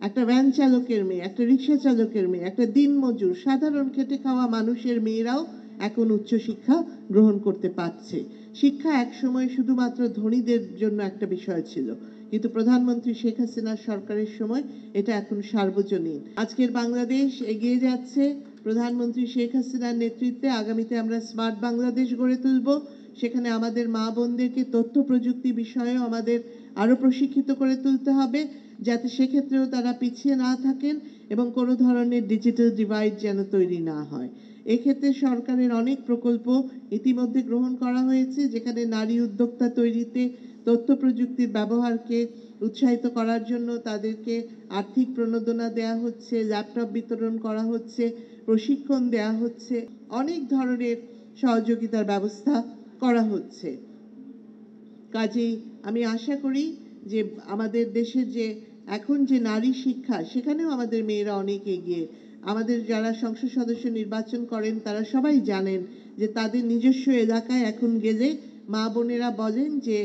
একটা ভ্যান চালকের মেয়ে, একটা রিক্সা চালকের মেয়ে, একটা দিনমজুর, সাধারণ খেটে খাওয়া মানুষের মেয়েরাও এখন উচ্চশিক্ষা গ্রহণ করতে পারছে। শিক্ষা একসময় শুধুমাত্র ধনীদের জন্য একটা বিষয় ছিল, কিন্তু প্রধানমন্ত্রী শেখ হাসিনার সরকারের সময় এটা এখন সার্বজনীন। আজকের বাংলাদেশ এগিয়ে যাচ্ছে প্রধানমন্ত্রী শেখ হাসিনার নেতৃত্বে। আগামীতে আমরা স্মার্ট বাংলাদেশ গড়ে তুলব। সেখানে আমাদের মা বোনদেরকে তথ্য প্রযুক্তি বিষয়েও আমাদের আরও প্রশিক্ষিত করে তুলতে হবে, যাতে সেক্ষেত্রেও তারা পিছিয়ে না থাকেন এবং কোনো ধরনের ডিজিটাল ডিভাইড যেন তৈরি না হয়। এক্ষেত্রে সরকারের অনেক প্রকল্প ইতিমধ্যে গ্রহণ করা হয়েছে, যেখানে নারী উদ্যোক্তা তৈরিতে তথ্য প্রযুক্তির ব্যবহারকে উৎসাহিত করার জন্য তাদেরকে আর্থিক প্রণোদনা দেওয়া হচ্ছে, ল্যাপটপ বিতরণ করা হচ্ছে, প্রশিক্ষণ দেওয়া হচ্ছে, অনেক ধরনের সহযোগিতার ব্যবস্থা করা হচ্ছে। কাজেই আমি আশা করি যে আমাদের দেশের যে এখন যে নারী শিক্ষা, সেখানেও আমাদের মেয়েরা অনেক এগিয়ে। আমাদের যারা সংসদ সদস্য নির্বাচন করেন তারা সবাই জানেন যে তাদের নিজস্ব এলাকায় এখন গেলে মা বোনেরা বলেন যে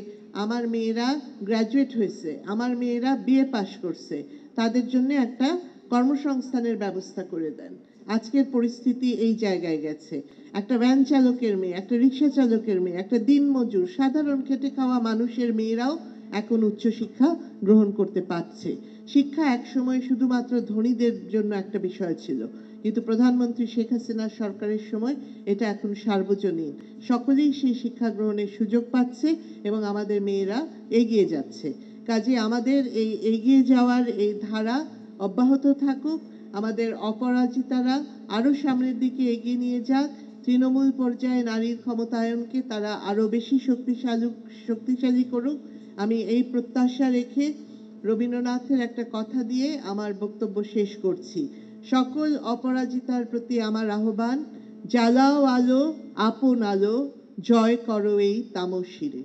আমার মেয়েরা গ্র্যাজুয়েট হয়েছে, আমার মেয়েরা বিএ পাশ করছে, তাদের জন্য একটা কর্মসংস্থানের ব্যবস্থা করে দেন। আজকের পরিস্থিতি এই জায়গায় গেছে। একটা ভ্যান চালকের মেয়ে, একটা রিক্সা চালকের মেয়ে, একটা দিনমজুর, সাধারণ খেটে খাওয়া মানুষের মেয়েরাও এখন উচ্চশিক্ষা গ্রহণ করতে পারছে। শিক্ষা একসময় শুধুমাত্র ধনীদের জন্য একটা বিষয় ছিল, কিন্তু প্রধানমন্ত্রী শেখ হাসিনার সরকারের সময় এটা এখন সার্বজনীন। সকলেই সেই শিক্ষা গ্রহণের সুযোগ পাচ্ছে এবং আমাদের মেয়েরা এগিয়ে যাচ্ছে। কাজে আমাদের এই এগিয়ে যাওয়ার এই ধারা অব্যাহত থাকুক। আমাদের অপরাজিতারা আরও সামনের দিকে এগিয়ে নিয়ে যাক। তৃণমূল পর্যায়ে নারীর ক্ষমতায়নকে তারা আরও বেশি শক্তিশালী করুক। আমি এই প্রত্যাশা রেখে রবীন্দ্রনাথের একটা কথা দিয়ে আমার বক্তব্য শেষ করছি। সকল অপরাজিতার প্রতি আমার আহ্বান, জ্বালাও আলো আপন আলো, জয় করো এই তামসিরে।